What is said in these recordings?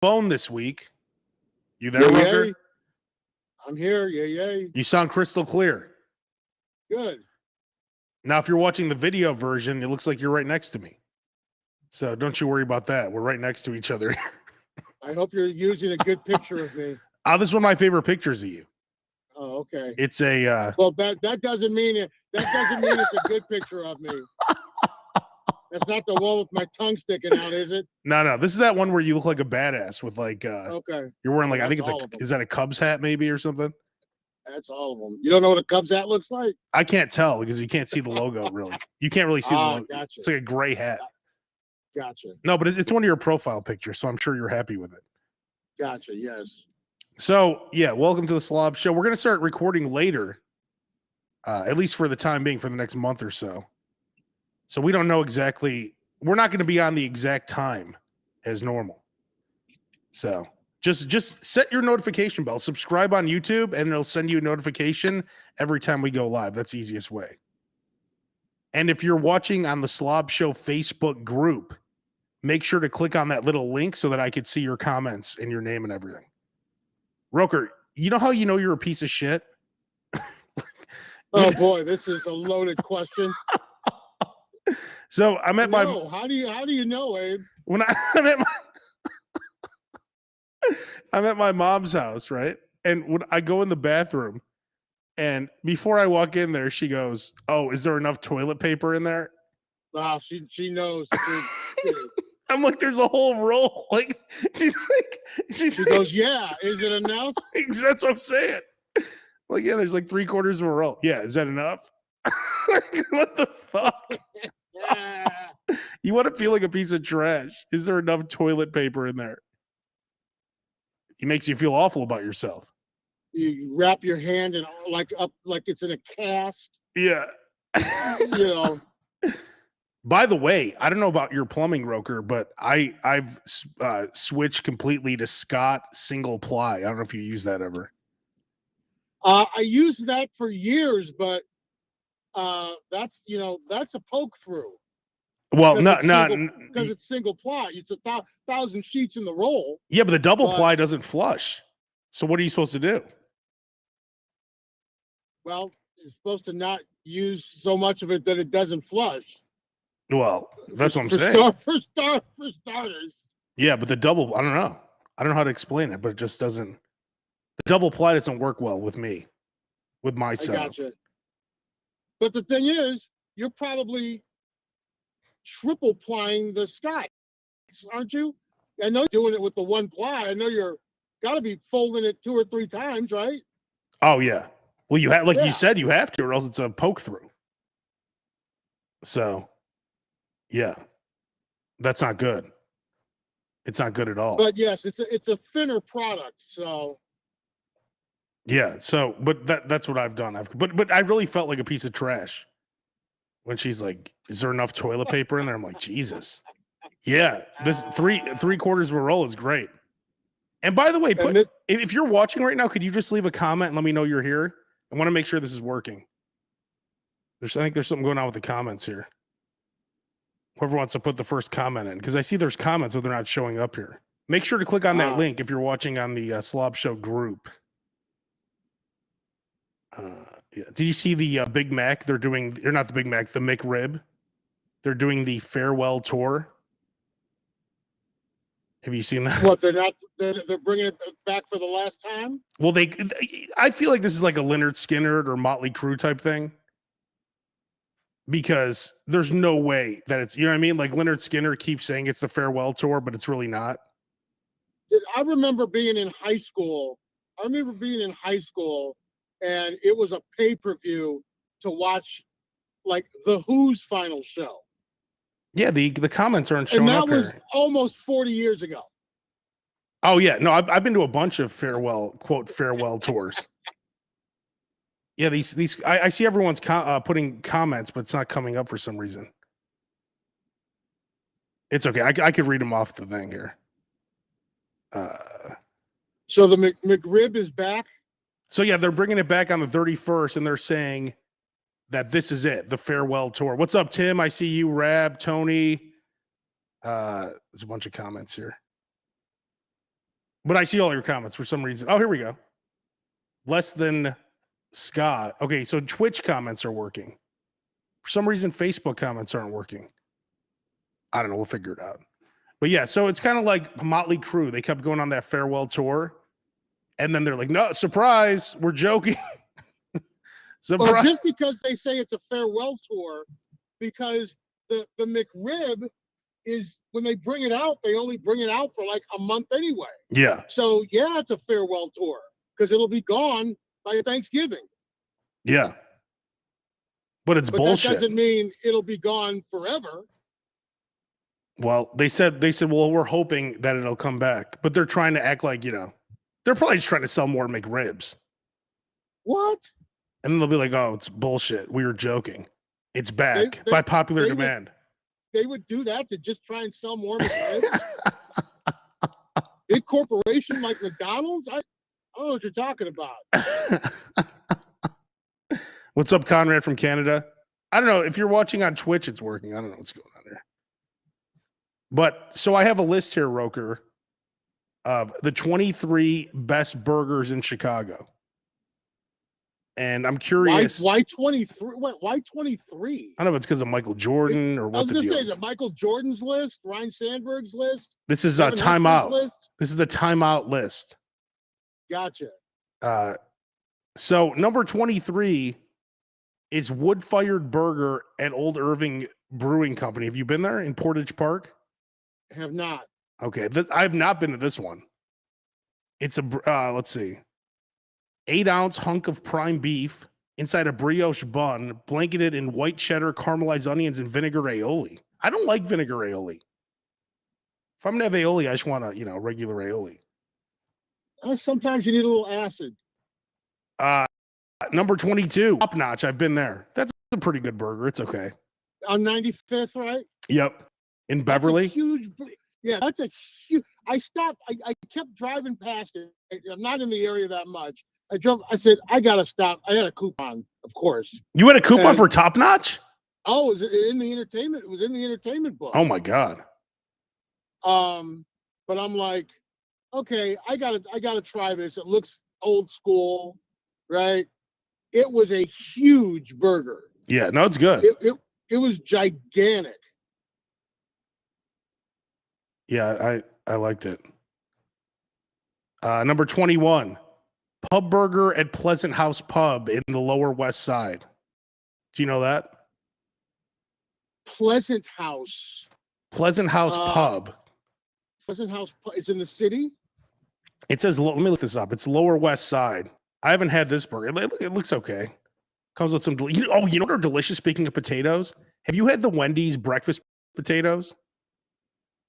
phone this week. You there, Rucker? Yay. I'm here. Yay. You sound crystal clear. Good. Now, if you're watching the video version, it looks like you're right next to me. So don't you worry about that. We're right next to each other. I hope you're using a good picture of me. This is one of my favorite pictures of you. Oh, okay. It's a well, that doesn't mean it. That doesn't mean it's a good picture of me. That's not the one with my tongue sticking out, is it? No. This is that one where you look like a badass with like okay. You're wearing like I think it's is that a Cubs hat maybe or something? That's all of them. You don't know what a Cubs hat looks like? I can't tell because you can't see the logo really. You can't really see the logo. Gotcha. It's like a gray hat. Gotcha. No, but it's one of your profile pictures, so I'm sure you're happy with it. Gotcha. Yes. So yeah, welcome to the Slob Show. We're gonna start recording later, at least for the time being, for the next month or so. So we don't know exactly. We're not going to be on the exact time as normal. So just set your notification bell. Subscribe on YouTube, and it'll send you a notification every time we go live. That's the easiest way. And if you're watching on the Slob Show Facebook group, make sure to click on that little link so that I could see your comments and your name and everything. Roker, you know how you know you're a piece of shit? Oh boy, this is a loaded question. So I'm at my. How do you know, Abe? When I'm at my mom's house, right? And when I go in the bathroom, and before I walk in there, she goes, "Oh, is there enough toilet paper in there?" She knows. I'm like, "There's a whole roll." Like she goes, "Yeah, is it enough?" That's what I'm saying. Like, yeah, there's like 3/4 of a roll. Yeah, is that enough? What the fuck? You want to feel like a piece of trash. Is there enough toilet paper in there? It makes you feel awful about yourself. You wrap your hand in like it's in a cast. Yeah. You know. By the way, I don't know about your plumbing, Roker, but I've switched completely to Scott single ply. I don't know if you use that ever. I used that for years, but that's a poke through. Well, because it's single ply. It's 1,000 sheets in the roll. Yeah, but the double ply doesn't flush. So what are you supposed to do? Well, you're supposed to not use so much of it that it doesn't flush. Well, that's what I'm saying. For starters. Yeah, but the double, I don't know how to explain it, but it just doesn't. The double ply doesn't work well with me, with my setup. I gotcha. But the thing is, you're probably triple plying the Scott, aren't you? I know you're doing it with the one ply. I know you're got to be folding it 2 or 3 times, right? Oh yeah. Well, you have, you said, you have to, or else it's a poke through. So, yeah, that's not good. It's not good at all. But yes, it's a thinner product. So. Yeah. So, but that's what I've done. But I really felt like a piece of trash when she's like, "Is there enough toilet paper in there?" I'm like, Jesus. Yeah, this 3/4 of a roll is great. And by the way, if you're watching right now, could you just leave a comment and let me know you're here? I want to make sure this is working. I think there's something going on with the comments here. Whoever wants to put the first comment in, because I see there's comments, but they're not showing up here. Make sure to click on that link if you're watching on the Slob Show group. Yeah. Did you see the Big Mac? They're not the Big Mac, the McRib. They're doing the farewell tour. Have you seen that? What, they're bringing it back for the last time? Well, I feel like this is like a Leonard Skinner or Motley Crue type thing. Because there's no way that it's, you know what I mean? Like Leonard Skinner keeps saying it's the farewell tour, but it's really not. I remember being in high school. And it was a pay-per-view to watch like the Who's final show. Yeah, the comments aren't showing up here. And that was almost 40 years ago. Oh yeah, no, I've been to a bunch of farewell tours. Yeah, these I see everyone's putting comments, but it's not coming up for some reason. It's okay. I could read them off the thing here. So the McRib is back? So yeah, they're bringing it back on the 31st, and they're saying that this is it, the farewell tour. What's up, Tim? I see you, Rab, Tony. There's a bunch of comments here. But I see all your comments for some reason. Oh, here we go. Less than Scott. Okay, so Twitch comments are working. For some reason, Facebook comments aren't working. I don't know. We'll figure it out. But yeah, so it's kind of like Motley Crue. They kept going on that farewell tour. And then they're like, no, surprise. We're joking. Or just because they say it's a farewell tour, because the McRib is, when they bring it out, they only bring it out for like a month anyway. Yeah. So yeah, it's a farewell tour because it'll be gone by Thanksgiving. Yeah. But it's bullshit. That doesn't mean it'll be gone forever. Well, they said, well, we're hoping that it'll come back, but they're trying to act like, they're probably just trying to sell more McRibs. What? And then they'll be like, oh, it's bullshit. We were joking. It's back by popular demand. They would do that to just try and sell more McRibs? Big corporation like McDonald's? I don't know what you're talking about. What's up, Conrad from Canada? I don't know. If you're watching on Twitch, it's working. I don't know what's going on there. But so I have a list here, Roker, of the 23 best burgers in Chicago. And I'm curious. Why 23? Why 23? I don't know if it's because of Michael Jordan or what the deal is. I was going to say, Michael Jordan's list, Ryan Sandberg's list. This is a timeout. This is the timeout list. Gotcha. So number 23 is Wood-Fired Burger at Old Irving Brewing Company. Have you been there in Portage Park? Have not. Okay, I have not been to this one. It's a let's see, 8-ounce hunk of prime beef inside a brioche bun, blanketed in white cheddar, caramelized onions, and vinegar aioli. I don't like vinegar aioli. If I'm gonna have aioli, I just want a regular aioli. Sometimes you need a little acid. Number 22, Top Notch. I've been there. That's a pretty good burger. It's okay. On 95th, right? Yep. In Beverly. That's a huge. I stopped. I kept driving past it. I'm not in the area that much. I said, I gotta stop. I had a coupon, of course. You had a coupon for Top Notch? Oh, was it in the entertainment? It was in the entertainment book. Oh my God. But I'm like, okay, I gotta try this. It looks old school, right? It was a huge burger. Yeah, no, it's good. It was gigantic. Yeah, I liked it. Number 21, Pub Burger at Pleasant House Pub in the Lower West Side. Do you know that? Pleasant House Pub. Pleasant House. It's in the city. It says, let me look this up. It's Lower West Side. I haven't had this burger. It looks okay. Comes with some. You know what are delicious? Speaking of potatoes, have you had the Wendy's breakfast potatoes?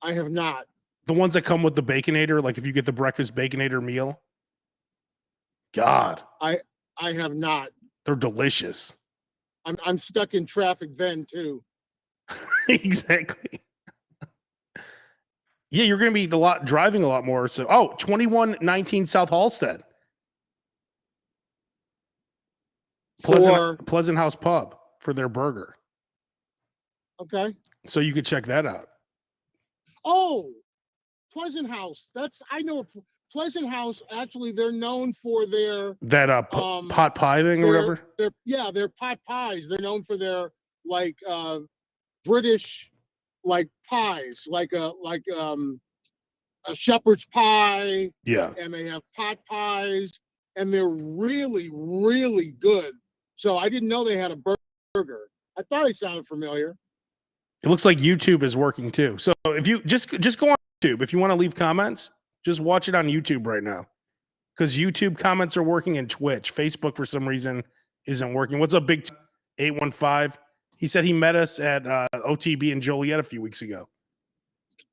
I have not. The ones that come with the Baconator, like if you get the breakfast Baconator meal. God, I have not. They're delicious. I'm stuck in traffic then too. Exactly. Yeah, you're going to be driving a lot more. So, 2119 South Halstead. Pleasant House Pub for their burger. Okay. So you could check that out. Oh, Pleasant House. I know Pleasant House. Actually, they're known for their pot pie thing or whatever. Their pot pies. They're known for their British pies, like a shepherd's pie. Yeah. And they have pot pies, and they're really, really good. So I didn't know they had a burger. I thought it sounded familiar. It looks like YouTube is working too. So if you just go on YouTube, if you want to leave comments, just watch it on YouTube right now, because YouTube comments are working and Twitch. Facebook for some reason isn't working. What's up, Big 815? He said he met us at OTB in Joliet a few weeks ago.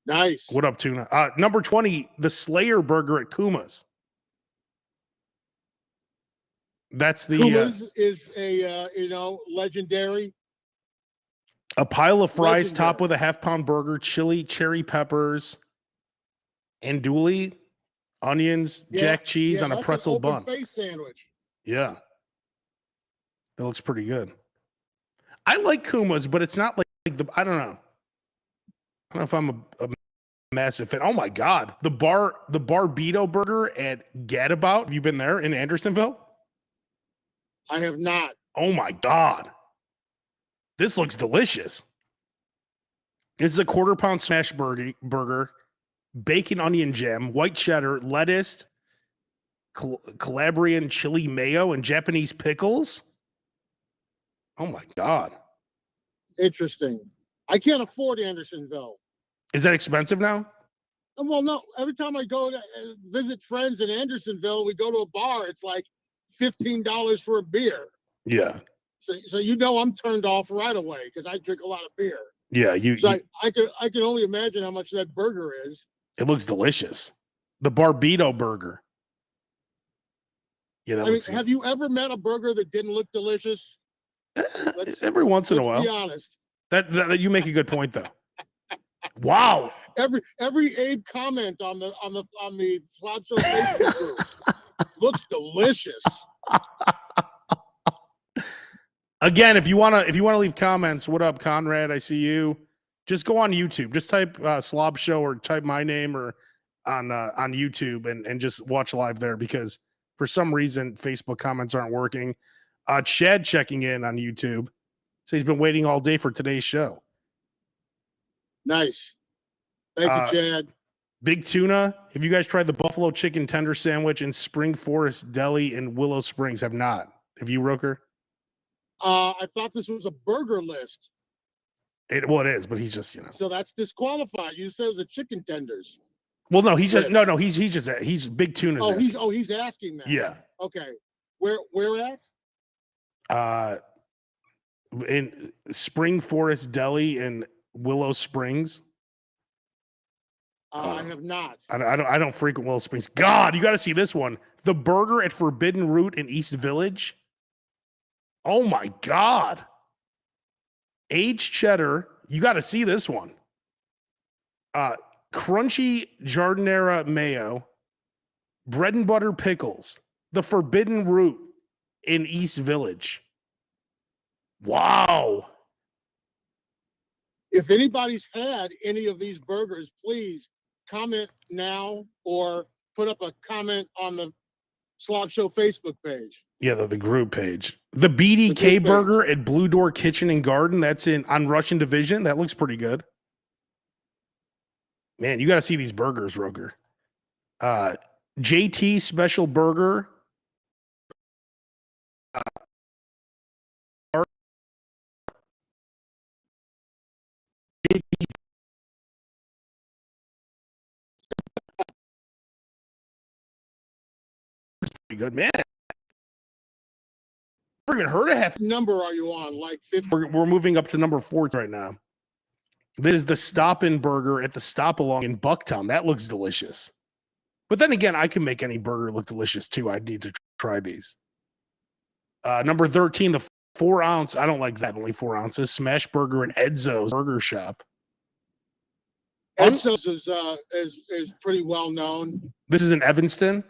Nice. What up, Tuna? Number 20, the Slayer Burger at Kuma's. That's the Kuma's is a legendary. A pile of fries topped with a half-pound burger, chili, cherry peppers, andouille, onions, jack cheese on a pretzel bun. Face sandwich. Yeah, that looks pretty good. I like Kuma's, but it's not like the. I don't know if I'm a massive fan. Oh my God. The Barbito Burger at Gadabout. Have you been there in Andersonville? I have not. Oh my God. This looks delicious. This is a quarter-pound smash burger, bacon onion jam, white cheddar, lettuce, Calabrian chili mayo, and Japanese pickles. Oh my God. Interesting. I can't afford Andersonville. Is that expensive now? Well, no. Every time I go to visit friends in Andersonville, we go to a bar. It's like $15 for a beer. Yeah. So I'm turned off right away because I drink a lot of beer. Yeah, I can only imagine how much that burger is. It looks delicious. The Barbito burger. Yeah, have you ever met a burger that didn't look delicious? Every once in a while. Let's be honest. That you make a good point though. Wow. Every Abe comment on the Slob Show Facebook group looks delicious. Again, if you wanna leave comments, what up, Conrad? I see you. Just go on YouTube. Just type Slob Show or type my name or on YouTube and just watch live there because for some reason Facebook comments aren't working. Chad checking in on YouTube. So he's been waiting all day for today's show. Nice. Thank you, Chad. Big Tuna. Have you guys tried the buffalo chicken tender sandwich in Spring Forest Deli in Willow Springs? Have not. Have you, Roker? I thought this was a burger list. It is, but he's just, So that's disqualified. You said it was a chicken tenders. Well, no, he's just he's Big Tuna's. He's asking that. Yeah. Okay. Where at? In Spring Forest Deli in Willow Springs. I have not. I don't frequent Willow Springs. God, you got to see this one. The burger at Forbidden Root in East Village. Oh my God. Aged cheddar. You got to see this one. Crunchy jardinera mayo, bread and butter pickles. The Forbidden Root in East Village. Wow. If anybody's had any of these burgers, please comment now or put up a comment on the Slob Show Facebook page. Yeah, the group page. The BDK burger at Blue Door Kitchen and Garden. That's on Russian Division. That looks pretty good. Man, you got to see these burgers, Roger. JT Special Burger. Pretty good, man. Never even heard of half. Number are you on? Like 50? We're moving up to number 4 right now. This is the Stop-In Burger at the Stop Along in Bucktown. That looks delicious. But then again, I can make any burger look delicious too. I need to try these. Number 13, the 4 ounce. I don't like that. Only 4 ounces. Smash Burger at Edzo's Burger Shop. Edzo's is pretty well known. This is in Evanston.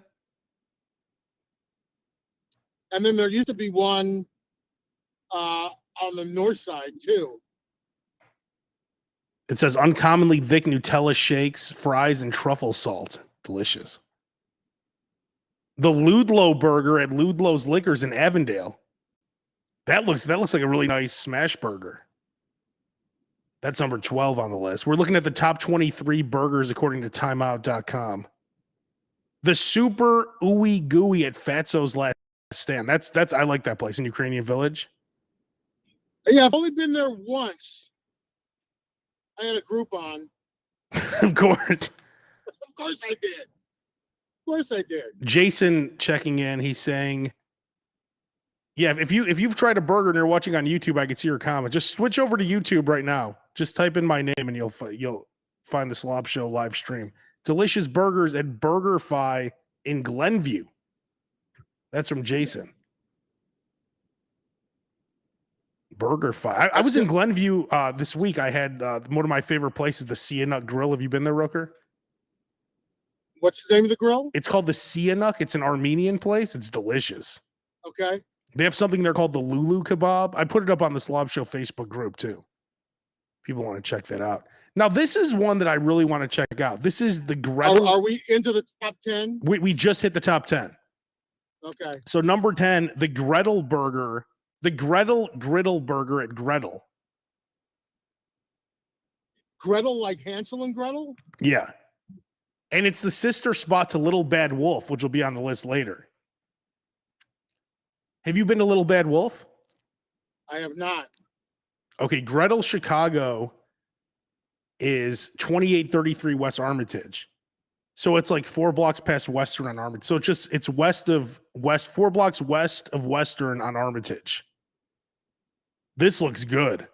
And then there used to be one on the north side too. It says uncommonly thick Nutella shakes, fries, and truffle salt. Delicious. The Ludlow Burger at Ludlow's Liquors in Avondale. That looks like a really nice smash burger. That's number 12 on the list. We're looking at the top 23 burgers according to timeout.com. The Super Ooey Gooey at Fatso's Last Stand. That's I like that place in Ukrainian Village. Yeah, I've only been there once. I had a group on. Of course. Of course I did. Of course I did. Jason checking in. He's saying, yeah, if you've tried a burger and you're watching on YouTube, I can see your comment. Just switch over to YouTube right now. Just type in my name and you'll find the Slob Show live stream. Delicious burgers at BurgerFi in Glenview. That's from Jason. BurgerFi. I was in Glenview this week. I had one of my favorite places, the Cianuk Grill. Have you been there, Roker? What's the name of the grill? It's called the Cianuk. It's an Armenian place. It's delicious. Okay. They have something there called the Lulu Kebab. I put it up on the Slob Show Facebook group too. People want to check that out. Now, this is one that I really want to check out. This is the Gretel. Are we into the top 10? We just hit the top 10. Okay. So number 10, the Gretel burger, the Griddle burger at Gretel. Gretel, like Hansel and Gretel? Yeah. And it's the sister spot to Little Bad Wolf, which will be on the list later. Have you been to Little Bad Wolf? I have not. Okay, Gretel, Chicago is 2833 West Armitage. So it's like 4 blocks past Western on Armitage. So it's 4 blocks west of Western on Armitage. This looks good.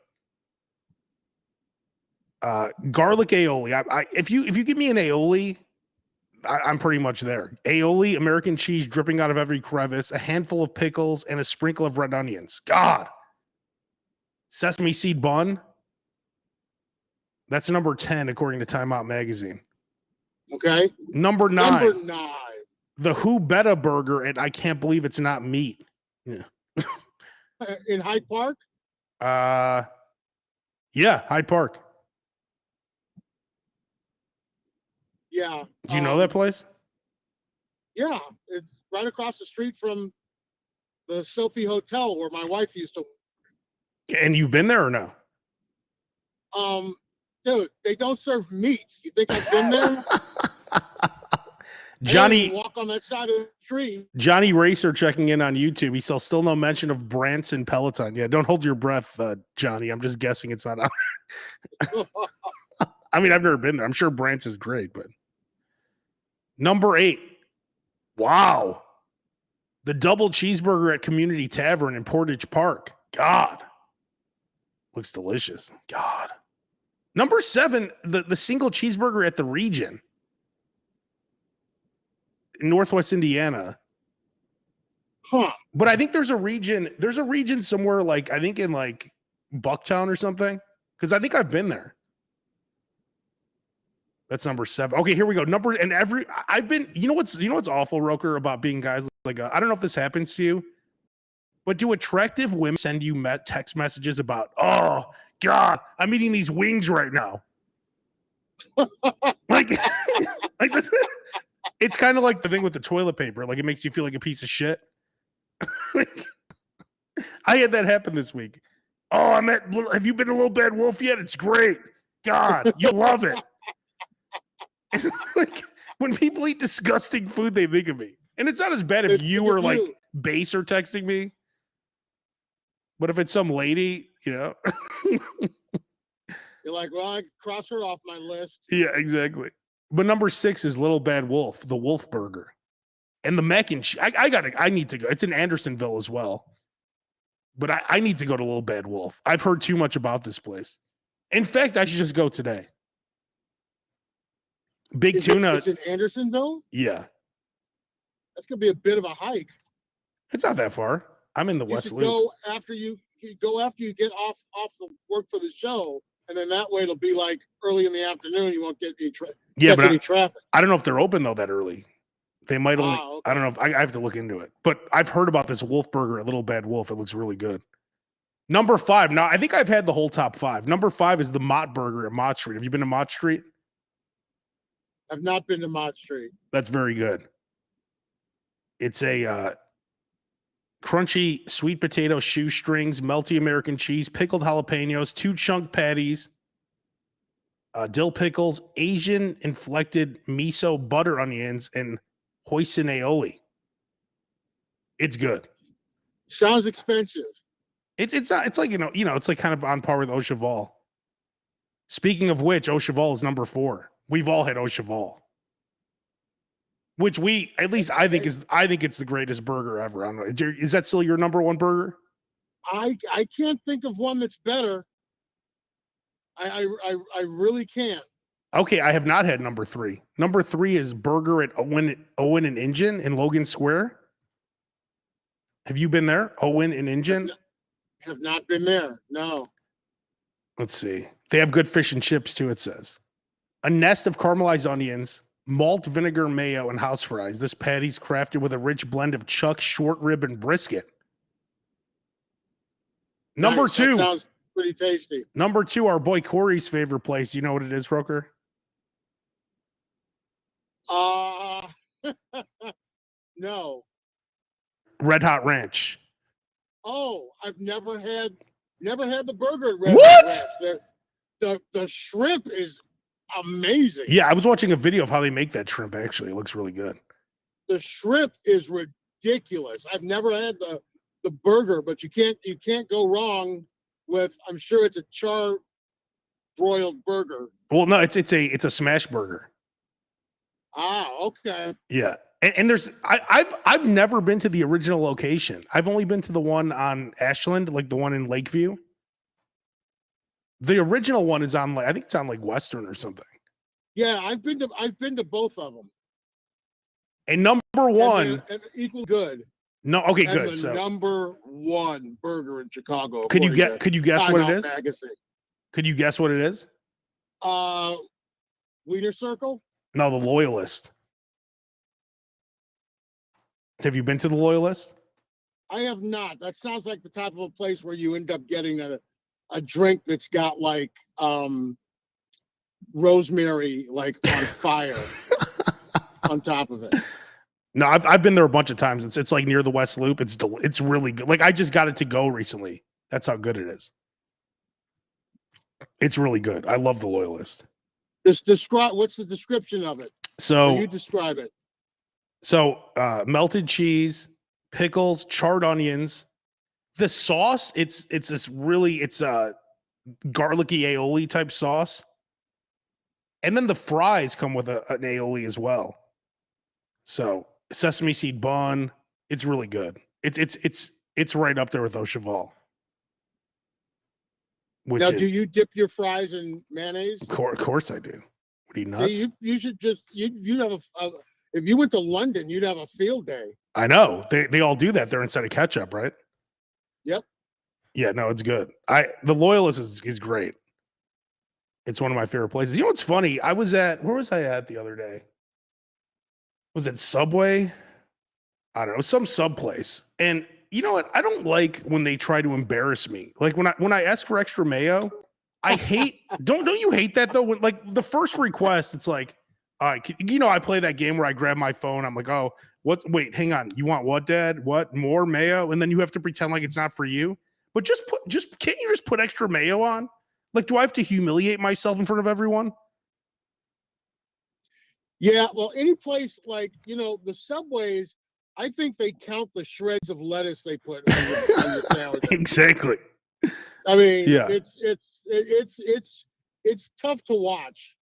Garlic aioli. If you give me an aioli, I'm pretty much there. Aioli, American cheese dripping out of every crevice, a handful of pickles, and a sprinkle of red onions. God. Sesame seed bun. That's number 10 according to Time Out magazine. Okay. Number 9. Number 9. The Who Betta burger, and I can't believe it's not meat. Yeah. In Hyde Park? Yeah, Hyde Park. Yeah. Do you know that place? Yeah, it's right across the street from the Sophie Hotel where my wife used to. And you've been there or no? Dude, they don't serve meat. You think I've been there? Johnny, walk on that side of the street. Johnny Racer checking in on YouTube. He says still no mention of Branson Peloton. Yeah, don't hold your breath, Johnny. I'm just guessing it's not on. I mean, I've never been there. I'm sure Branson's great, but number 8. Wow. The double cheeseburger at Community Tavern in Portage Park. God. Looks delicious. God. Number 7, the single cheeseburger at the Region. In Northwest Indiana. Huh. But I think there's a region somewhere like, I think in like Bucktown or something. Because I think I've been there. That's number 7. Okay, here we go. I've been, you know what's awful, Roker, about being guys like, I don't know if this happens to you, but do attractive women send you text messages about, oh God, I'm eating these wings right now? like this, it's kind of like the thing with the toilet paper. Like it makes you feel like a piece of shit. I had that happen this week. Oh, have you been to Little Bad Wolf yet? It's great. God, you love it. Like when people eat disgusting food, they think of me. And it's not as bad if you or like base are texting me. But if it's some lady, you know. You're like, well, I cross her off my list. Yeah, exactly. But number 6 is Little Bad Wolf, the Wolf Burger. And the mac and cheese. I need to go. It's in Andersonville as well. But I need to go to Little Bad Wolf. I've heard too much about this place. In fact, I should just go today. Big Tuna. It's in Andersonville? Yeah. That's going to be a bit of a hike. It's not that far. I'm in the West Loop. Go after you get off the work for the show, and then that way it'll be like early in the afternoon. You won't get any traffic. I don't know if they're open though that early. They might only. Okay. I don't know if I have to look into it. But I've heard about this Wolf Burger at Little Bad Wolf. It looks really good. Number 5. Now I think I've had the whole top 5. Number 5 is the Mott Burger at Mott Street. Have you been to Mott Street? I've not been to Mott Street. That's very good. It's a crunchy sweet potato shoestrings, melty American cheese, pickled jalapenos, 2 chunk patties, dill pickles, Asian inflected miso butter onions, and hoisin aioli. It's good. Sounds expensive. It's not. It's like it's like kind of on par with Au Cheval. Speaking of which, Au Cheval is number 4. We've all had Au Cheval. Which I think it's the greatest burger ever. I don't know. Is that still your number 1 burger? I can't think of one that's better. I really can't. Okay, I have not had number 3. Number 3 is burger at Owen and Engine in Logan Square. Have you been there? Owen and Engine? Have not been there. No. Let's see. They have good fish and chips too, it says. A nest of caramelized onions, malt vinegar mayo, and house fries. This patty's crafted with a rich blend of chuck, short rib, and brisket. Number 2. pretty tasty. Number 2, our boy Corey's favorite place. You know what it is, Roker? No. Red Hot Ranch. Oh, I've never had the burger at Red What? Hot Ranch. The shrimp is amazing. Yeah, I was watching a video of how they make that shrimp. Actually, it looks really good. The shrimp is ridiculous. I've never had the burger, but you can't go wrong with. I'm sure it's a char broiled burger. Well, no, it's a smash burger. Ah, okay. Yeah. And there's I've never been to the original location. I've only been to the one on Ashland, like the one in Lakeview. The original one is on, like, I think it's on like Western or something. Yeah, I've been to both of them. And number 1, and equal good. no, okay, And good. the So number 1 burger in Chicago. could you guess what it is? Magazine. Could you guess what it is? Wiener Circle. No, the Loyalist. Have you been to the Loyalist? I have not. That sounds like the type of a place where you end up getting a drink that's got like rosemary like on fire on top of it. No, I've been there a bunch of times. It's like near the West Loop. It's really good. Like, I just got it to go recently. That's how good it is. It's really good. I love the Loyalist. Just describe, what's the description of it? So you describe it. So melted cheese, pickles, charred onions. The sauce, it's a garlicky aioli type sauce. And then the fries come with an aioli as well. So sesame seed bun, it's really good. It's right up there with Au Cheval. Now, do you dip your fries in mayonnaise? Of course I do. What are you nuts? Yeah, you should just you have if you went to London, you'd have a field day. I know. They all do that there instead of ketchup, right? Yep. Yeah, no, it's good. The Loyalist is great. It's one of my favorite places. You know what's funny? Where was I at the other day? Was it Subway? I don't know, some sub place. And you know what? I don't like when they try to embarrass me. Like when I ask for extra mayo, I hate. Don't you hate that though? When, like, the first request, it's like, all right, I play that game where I grab my phone. I'm like, oh, what? Wait, hang on. You want what, Dad? What, more mayo? And then you have to pretend like it's not for you. But can't you just put extra mayo on? Like, do I have to humiliate myself in front of everyone? Yeah, well, any place like, the Subways, I think they count the shreds of lettuce they put on your sandwich. Exactly. I mean, yeah, it's tough to watch.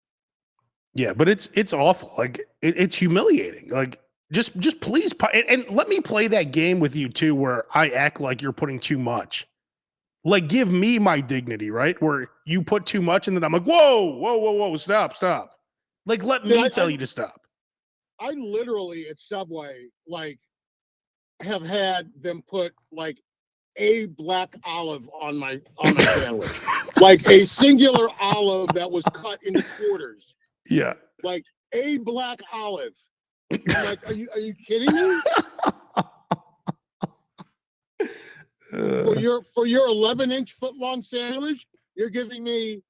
Yeah, but it's awful. Like, it's humiliating. Like, just please, and let me play that game with you too, where I act like you're putting too much. Like, give me my dignity, right? Where you put too much, and then I'm like, whoa, stop. Like, let me tell you to stop. I literally at Subway, like, have had them put like a black olive on my sandwich, like a singular olive that was cut into quarters. Yeah, like a black olive. I'm like, are you kidding me? For your 11-inch foot long sandwich, you're giving me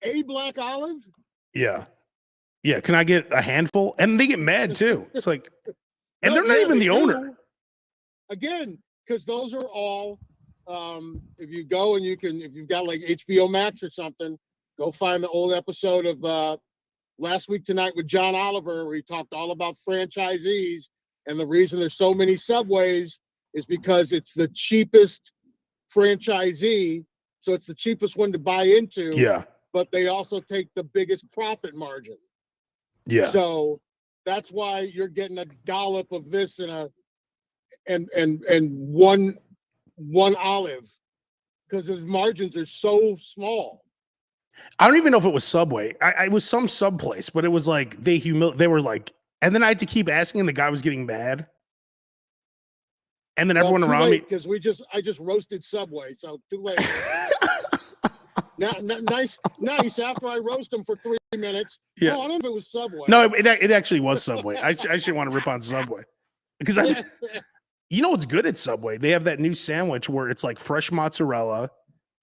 a black olive? Yeah. Yeah, can I get a handful? And they get mad too. It's like, and they're not even the owner. Again, because those are all, if you go and if you've got like HBO Max or something, go find the old episode of Last Week Tonight with John Oliver, where he talked all about franchisees. And the reason there's so many Subways is because it's the cheapest franchisee. So it's the cheapest one to buy into. Yeah. But they also take the biggest profit margin. Yeah. So that's why you're getting a dollop of this and one olive, because his margins are so small. I don't even know if it was Subway. It was some sub place, but it was like they were like, and then I had to keep asking, and the guy was getting mad. And then everyone around me, because I just roasted Subway, so too late. Nice. After I roast them for 3 minutes. Yeah. No, I don't know if it was Subway. No, it actually was Subway. I actually want to rip on Subway because you know what's good at Subway? They have that new sandwich where it's like fresh mozzarella,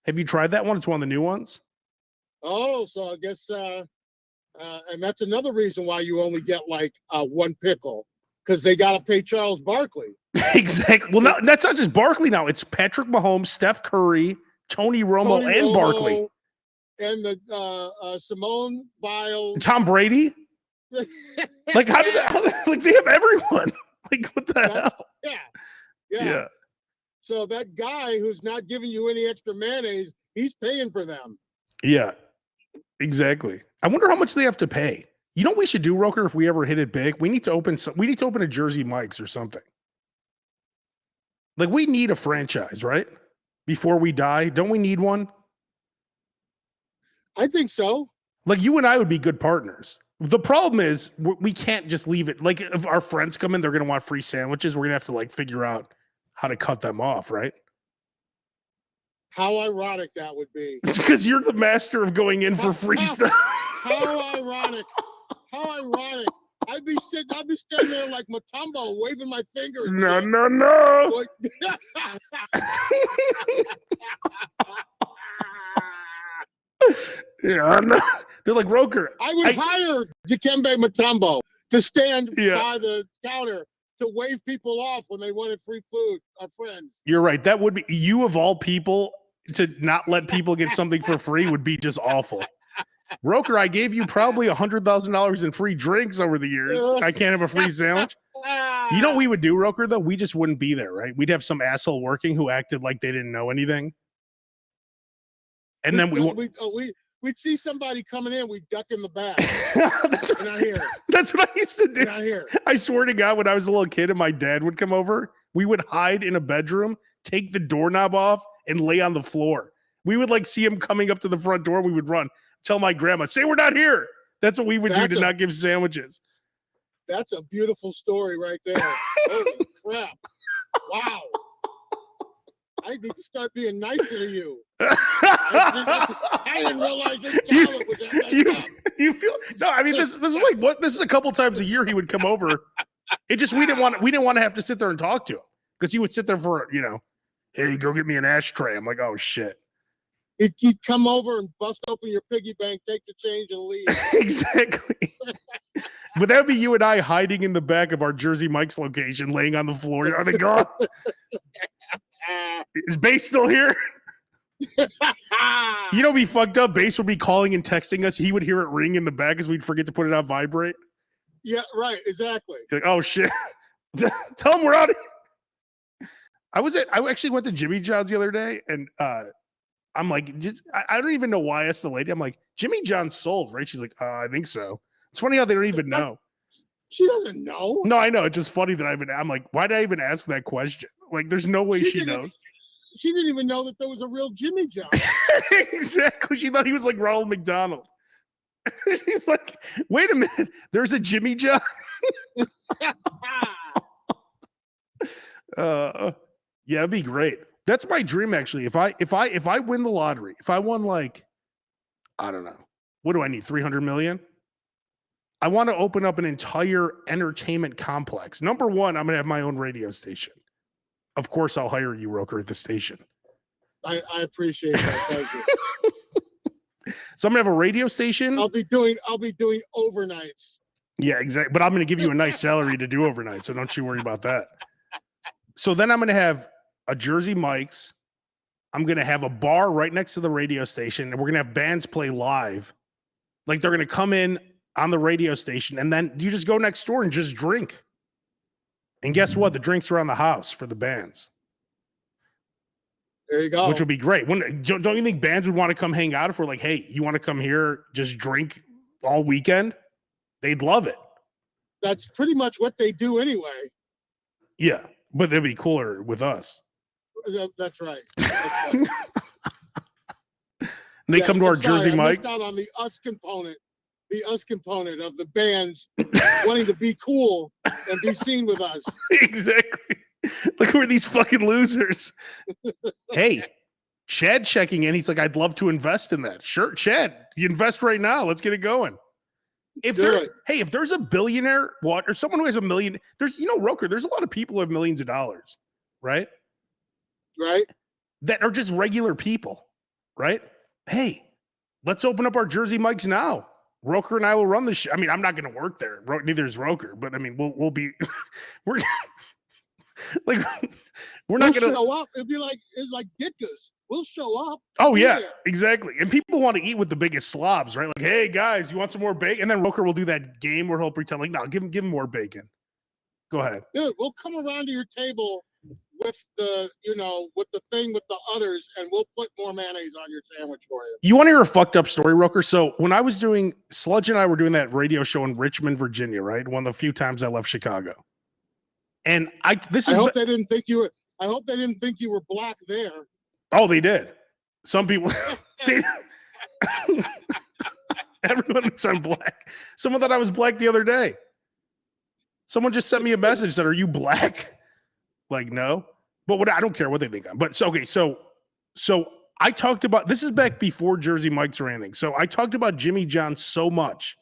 Have you tried that one? It's one of the new ones. Oh, so I guess, and that's another reason why you only get like one pickle, because they got to pay Charles Barkley. Exactly. Well, no, that's not just Barkley now. It's Patrick Mahomes, Steph Curry, Tony Romo, and Barkley. And the Simone Biles. Tom Brady? Like, how did that? Like, they have everyone. Like, what the hell? Yeah. So that guy who's not giving you any extra mayonnaise, he's paying for them. Yeah, exactly. I wonder how much they have to pay. You know what we should do, Roker, if we ever hit it big? We need to open a Jersey Mike's or something. Like, we need a franchise, right? Before we die. Don't we need one? I think so. Like, you and I would be good partners. The problem is we can't just leave it. Like, if our friends come in, they're going to want free sandwiches. We're going to have to, like, figure out how to cut them off, right? How ironic that would be. It's because you're the master of going in for free stuff. How ironic. How ironic. I'd be standing there like Mutombo, waving my finger. No. Yeah, no. They're like, Roker. I would hire Dikembe Mutombo to stand by the counter to wave people off when they wanted free food. Our friend. You're right. That would be, you of all people, to not let people get something for free would be just awful. Roker, I gave you probably $100,000 in free drinks over the years. I can't have a free sandwich. You know what we would do, Roker, though? We just wouldn't be there, right? We'd have some asshole working who acted like they didn't know anything. And then we'd see somebody coming in, we'd duck in the back. That's not here. That's what I used to do. Not here. I swear to God, when I was a little kid and my dad would come over, we would hide in a bedroom, take the doorknob off, and lay on the floor. We would like see him coming up to the front door. We would run. Tell my grandma, say we're not here. That's what we would do to not give sandwiches. That's a beautiful story right there. Holy crap. Wow. I need to start being nicer to you. I didn't realize your talent was that messed up. You feel no, I mean this is like what this is a couple times a year he would come over. It just we didn't want to have to sit there and talk to him because he would sit there for, hey, go get me an ashtray. I'm like, oh shit. He'd come over and bust open your piggy bank, take the change, and leave. Exactly. But that would be you and I hiding in the back of our Jersey Mike's location, laying on the floor. Are they gone? Is Bass still here? Be fucked up. Bass would be calling and texting us. He would hear it ring in the back as we'd forget to put it on vibrate. Yeah, right. Exactly. Like, oh shit. Tell him we're out of here. I actually went to Jimmy John's the other day and I'm like, I don't even know why I asked the lady. I'm like, Jimmy John's sold, right? She's like, I think so. It's funny how they don't even know. She doesn't know. No, I know. It's just funny that I'm like, why did I even ask that question? Like, there's no way she knows. She didn't even know that there was a real Jimmy John. Exactly. She thought he was like Ronald McDonald. She's like, wait a minute. There's a Jimmy John. Yeah, it'd be great. That's my dream, actually. If I win the lottery, if I won like, I don't know, what do I need? 300 million? I want to open up an entire entertainment complex. Number one, I'm going to have my own radio station. Of course, I'll hire you, Roker, at the station. I appreciate that. Thank you. So I'm going to have a radio station. I'll be doing overnights. Yeah, exactly. But I'm going to give you a nice salary to do overnight, so don't you worry about that. So then I'm going to have a Jersey Mike's. I'm going to have a bar right next to the radio station, and we're going to have bands play live. Like, they're going to come in on the radio station, and then you just go next door and just drink. And guess what? The drinks are on the house for the bands. There you go. Which would be great. Don't you think bands would want to come hang out if we're like, hey, you want to come here, just drink all weekend? They'd love it. That's pretty much what they do anyway. Yeah, but they'd be cooler with us. That's right. That's right. And they come to our Jersey Mike's. I missed out on the us component of the bands wanting to be cool and be seen with us. Exactly. Like, we're these fucking losers. Hey, Chad checking in. He's like, I'd love to invest in that. Sure, Chad, you invest right now. Let's get it going. If there's a billionaire, or someone who has $1 million, there's, Roker, there's a lot of people who have millions of dollars, right? Right. That are just regular people. right? Hey, let's open up our Jersey mics now. Roker and I will run the show. I mean, I'm not going to work there. Neither is Roker, but I mean, we'll be we're like we're not going to show up. It's like Ditka's. We'll show up. Oh yeah, exactly. And people want to eat with the biggest slobs, right? Like, hey guys, you want some more bacon? And then Roker will do that game where he'll pretend like, no, give him more bacon. Go ahead, dude. We'll come around to your table with the thing with the udders, and we'll put more mayonnaise on your sandwich for you. You want to hear a fucked up story, Roker? So when I was doing Sludge and I were doing that radio show in Richmond, Virginia, right? One of the few times I left Chicago. And I hope they didn't think you were black there. Oh, they did. Some people everyone thinks I'm black. Someone thought I was black the other day. Someone just sent me a message that, are you black? Like, no. But I don't care what they think I'm. But so I talked about, this is back before Jersey Mike's or anything. So I talked about Jimmy John's so much.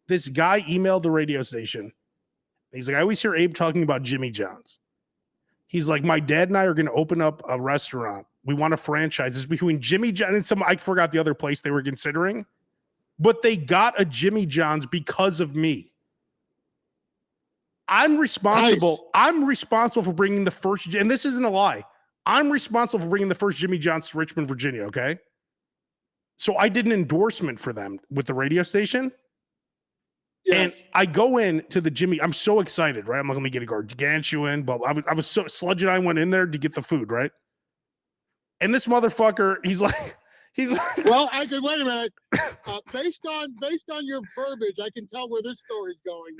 This guy emailed the radio station. He's like, I always hear Abe talking about Jimmy John's. He's like, my dad and I are going to open up a restaurant. We want to franchise. It's between Jimmy John and I forgot the other place they were considering, but they got a Jimmy John's because of me. I'm responsible. Nice. I'm responsible for bringing the first, and this isn't a lie. I'm responsible for bringing the first Jimmy John's to Richmond, Virginia. Okay. So I did an endorsement for them with the radio station. Yes. And I go in to the Jimmy. I'm so excited, right? I'm like, let me get a gargantuan, but I was so Sludge and I went in there to get the food, right? And this motherfucker, he's like, well, I could wait a minute. Based on your verbiage, I can tell where this story's going.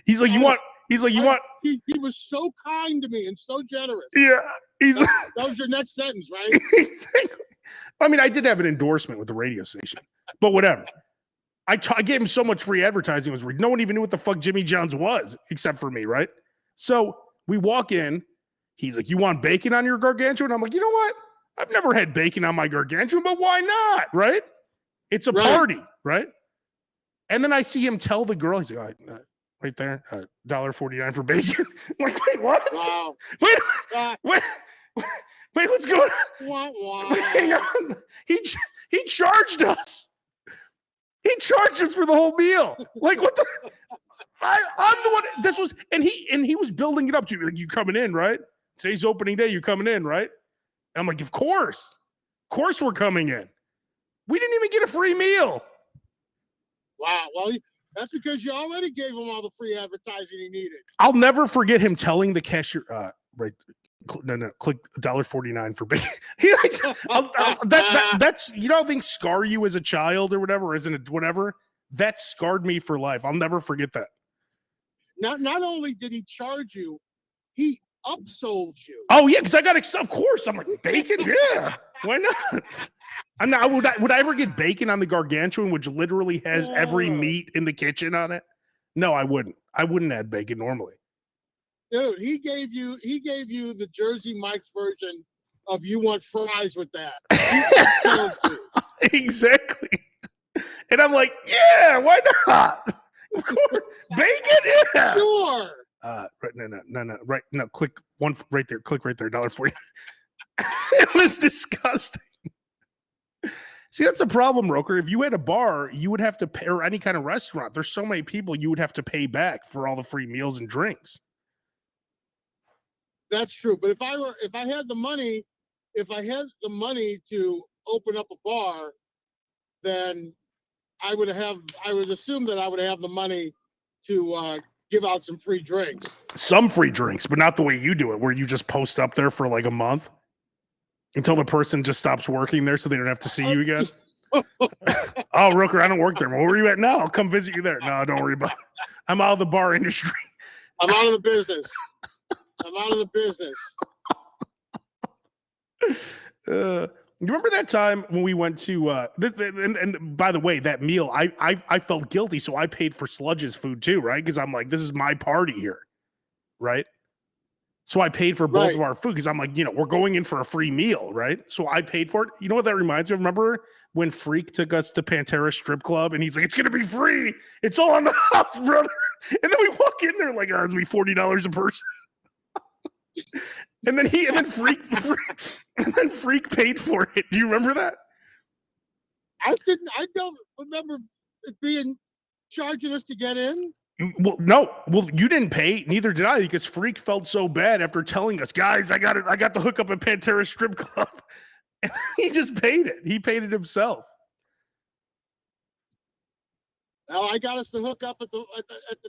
He's like, you want. He was so kind to me and so generous. Yeah, that was your next sentence, right? Exactly. I mean, I did have an endorsement with the radio station, but whatever. I gave him so much free advertising. It was weird. No one even knew what the fuck Jimmy John's was except for me, right? So we walk in. He's like, you want bacon on your gargantuan? I'm like, you know what? I've never had bacon on my gargantuan, but why not, right? It's a party, right? And then I see him tell the girl, he's like, right there, $1.49 for bacon. I'm like, wait, what? Wow. Wait, what's going on? Hang on. He charged us. He charged us for the whole meal. Like, what the? I'm the one. This was, and he was building it up to like, you coming in, right? Today's opening day. You coming in, right? And I'm like, of course we're coming in. We didn't even get a free meal. Wow. Well, that's because you already gave him all the free advertising he needed. I'll never forget him telling the cashier, click $1.49 for bacon. That's, you know, things scar you as a child or whatever, isn't it? Whatever. That scarred me for life. I'll never forget that. Not only did he charge you, he upsold you. Oh yeah, because I got of course. I'm like, bacon, yeah. Why not? I'm not. Would I ever get bacon on the gargantuan, which literally has every meat in the kitchen on it? No, I wouldn't. I wouldn't add bacon normally. Dude, he gave you the Jersey Mike's version of you want fries with that. Exactly. And I'm like, yeah, why not? Of course, bacon, yeah, sure. No. Right, no. Click one right there. Click right there. $1.49. It was disgusting. See, that's the problem, Roker. If you had a bar, you would have to pay, or any kind of restaurant. There's so many people you would have to pay back for all the free meals and drinks. That's true. But if I had the money to open up a bar, then I would assume that I would have the money to give out some free drinks. Some free drinks, but not the way you do it, where you just post up there for like a month until the person just stops working there so they don't have to see you again. Oh, Rooker, I don't work there. Where are you at now? I'll come visit you there. No, don't worry about it. I'm out of the bar industry. I'm out of the business. You remember that time when we went to and by the way, that meal, I felt guilty, so I paid for Sludge's food too, right? Because I'm like, this is my party here, right? So I paid for both of our food because I'm like, we're going in for a free meal, right? So I paid for it. You know what that reminds me of? Remember when Freak took us to Pantera Strip Club and he's like, it's gonna be free. It's all on the house, brother. And then we walk in there like, oh, it's gonna be $40 a person. And then Freak paid for it. Do you remember that? I don't remember it being charging us to get in. Well, no. Well, you didn't pay. Neither did I, because Freak felt so bad after telling us, guys, I got it. I got the hookup at Pantera Strip Club. And he just paid it. He paid it himself. Now I got us to hook up at the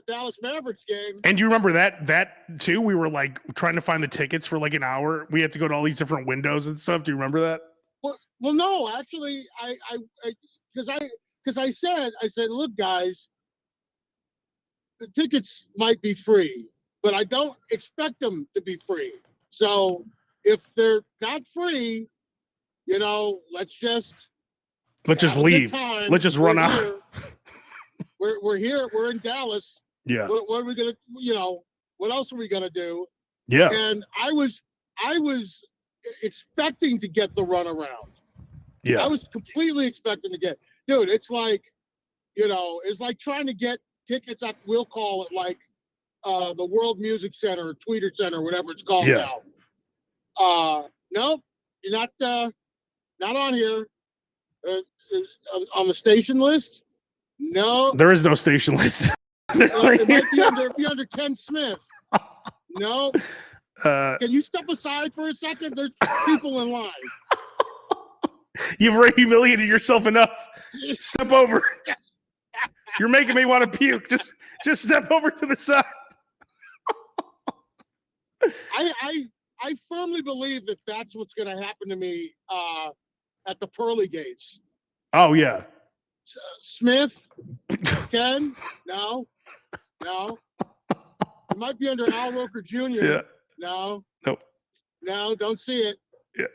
Dallas Mavericks game. And you remember that too? We were like trying to find the tickets for like an hour. We had to go to all these different windows and stuff. Do you remember that? Well, no, actually, because I said, look, guys, the tickets might be free, but I don't expect them to be free. So if they're not free, let's just leave. Let's just run out. We're here. We're in Dallas. Yeah. What are we gonna? What else are we gonna do? Yeah. And I was expecting to get the runaround. Yeah. I was completely expecting to get. Dude, it's like, it's like trying to get tickets at will call it like the World Music Center, Tweeter Center, whatever it's called now. Nope, you're not on here on the station list. No, there is no station list. It might be under Ken Smith. No. Can you step aside for a second? There's people in line. You've already humiliated yourself enough. Step over. You're making me want to puke. Just step over to the side. I firmly believe that that's what's going to happen to me at the pearly gates. Oh yeah. Smith, Ken, no. It might be under Al Roker Jr. Yeah. No. Nope. No, don't see it. Yeah.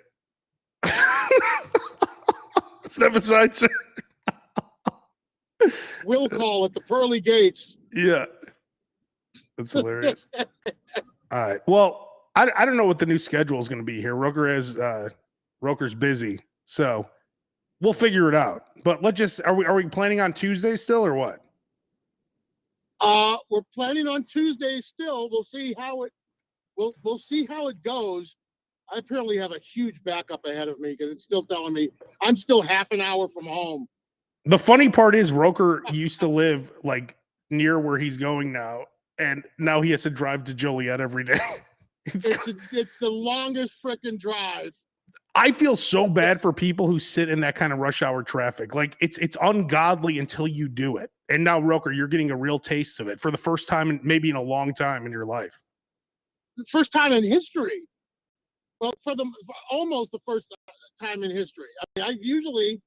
Step aside, sir. Will call at the pearly gates. Yeah. That's hilarious. All right. Well, I don't know what the new schedule is going to be here. Roker's busy, so we'll figure it out. But are we planning on Tuesday still or what? We're planning on Tuesday still. We'll see how it goes. I apparently have a huge backup ahead of me because it's still telling me I'm still half an hour from home. The funny part is Roker used to live like near where he's going now, and now he has to drive to Joliet every day. It's the longest freaking drive. I feel so bad for people who sit in that kind of rush hour traffic. Like it's ungodly until you do it. And now, Roker, you're getting a real taste of it for the first time, maybe in a long time in your life. The first time in history. Well, for almost the first time in history. I mean, I usually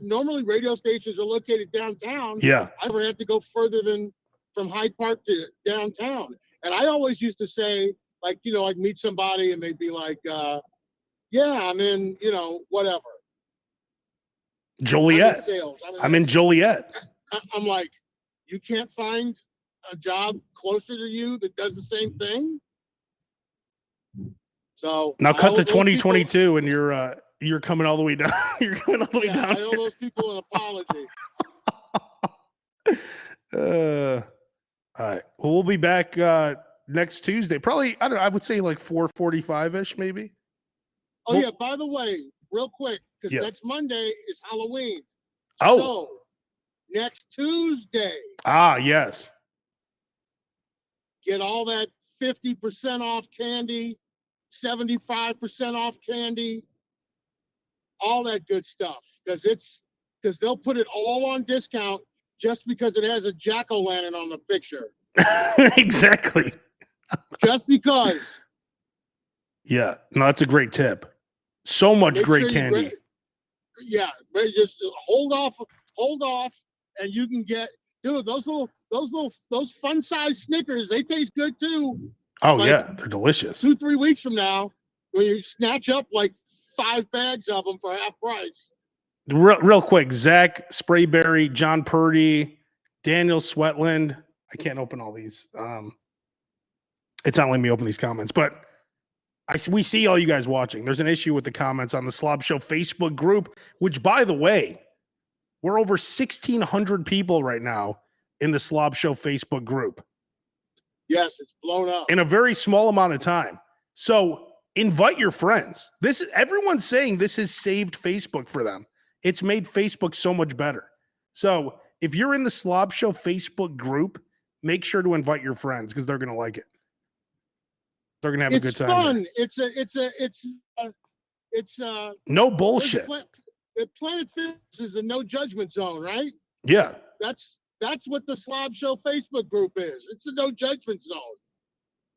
normally radio stations are located downtown. Yeah. I never had to go further than from Hyde Park to downtown. And I always used to say, like, I'd meet somebody and they'd be like, yeah, I'm in, whatever. Joliet. I'm in Joliet. I'm like, you can't find a job closer to you that does the same thing? So now cut to 2022 and you're coming all the way down. You're coming all the way down. I owe those people an apology. All right. Well, we'll be back next Tuesday. Probably, I don't know, I would say like 4:45-ish maybe. Oh, yeah, by the way, real quick, because next Monday is Halloween. Oh. So, next Tuesday. Ah, yes. Get all that 50% off candy, 75% off candy, all that good stuff. Because they'll put it all on discount just because it has a jack-o'-lantern on the picture. Exactly. Just because. Yeah. No, that's a great tip. So much great candy. Just hold off, and you can get, dude, those fun size Snickers, they taste good too. Oh, like, yeah, they're delicious. 2-3 weeks from now, when you snatch up like 5 bags of them for half price. Real quick, Zach Sprayberry, John Purdy, Daniel Sweatland. I can't open all these. It's not letting me open these comments, but we see all you guys watching. There's an issue with the comments on the Slob Show Facebook group, which, by the way, we're over 1,600 people right now in the Slob Show Facebook group. Yes, it's blown up. In a very small amount of time. So invite your friends. Everyone's saying this has saved Facebook for them. It's made Facebook so much better. So if you're in the Slob Show Facebook group, make sure to invite your friends because they're going to like it. They're going to have a good time. Fun. It's no bullshit. Planet Fitness is a no judgment zone, right? Yeah. That's what the Slob Show Facebook group is. It's a no judgment zone.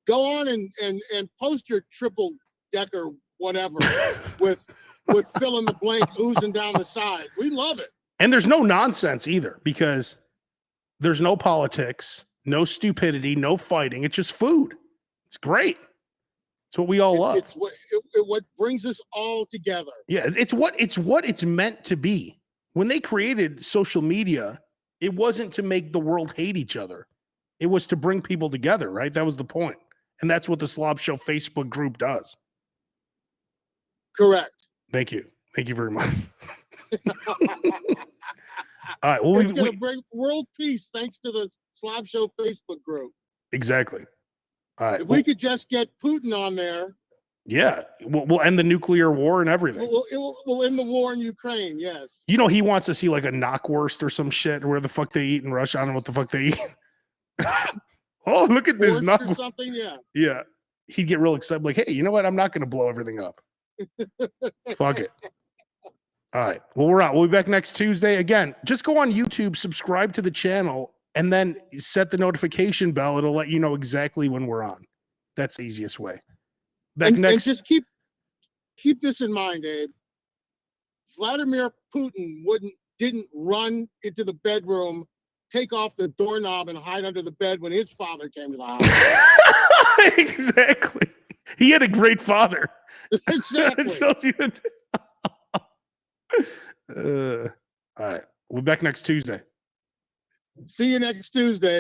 Go on and post your triple decker whatever with fill in the blank oozing down the side. We love it. And there's no nonsense either because there's no politics, no stupidity, no fighting. It's just food. It's great. It's what we all love. It's what brings us all together. Yeah, it's what it's meant to be. When they created social media, it wasn't to make the world hate each other. It was to bring people together, right? That was the point. And that's what the Slob Show Facebook group does. Correct. Thank you. Thank you very much. All right. Well, it's going to bring world peace thanks to the Slob Show Facebook group. Exactly. All right. If we could just get Putin on there. Yeah. We'll end the nuclear war and everything. We'll end the war in Ukraine. Yes. You know, he wants to see like a knockwurst or some shit where the fuck they eat in Russia. I don't know what the fuck they eat. Oh, look at this knockwurst or something. Yeah. Yeah. He'd get real excited. Like, hey, you know what? I'm not going to blow everything up. Fuck it. All right. Well, we're out. We'll be back next Tuesday. Again, just go on YouTube, subscribe to the channel, and then set the notification bell. It'll let you know exactly when we're on. That's the easiest way. And just keep this in mind, Abe. Vladimir Putin didn't run into the bedroom, take off the doorknob, and hide under the bed when his father came to the house. Exactly. He had a great father. Exactly. All right. We'll be back next Tuesday. See you next Tuesday.